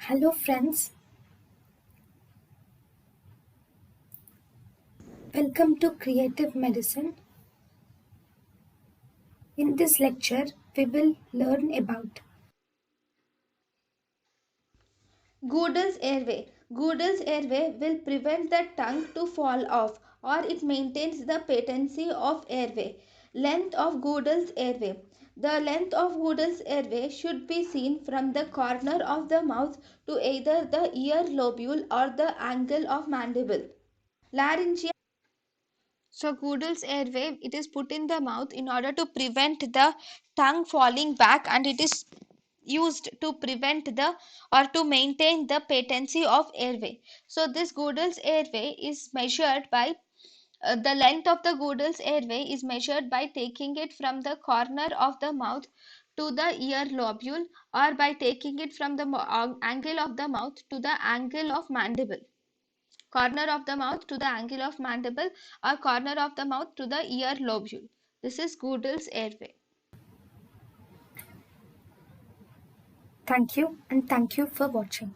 Hello, friends. Welcome to Creative Medicine. In this lecture, we will learn about Gudels airway. Gudels airway will prevent the tongue to fall off or it maintains the patency of airway. Length of Gudels airway. The length of Gudels airway should be seen from the corner of the mouth to either the ear lobule or the angle of mandible. Laryngeal. So Gudels airway, it is put in the mouth in order to prevent the tongue falling back, and it is used to prevent the or to maintain the patency of airway. So this Gudels airway is measured by the length of the Gudels airway is measured by taking it from the corner of the mouth to the ear lobule, or by taking it from the angle of the mouth to the angle of mandible. Corner of the mouth to the angle of mandible, or corner of the mouth to the ear lobule. This is Gudels airway. thank you and thank you for watching.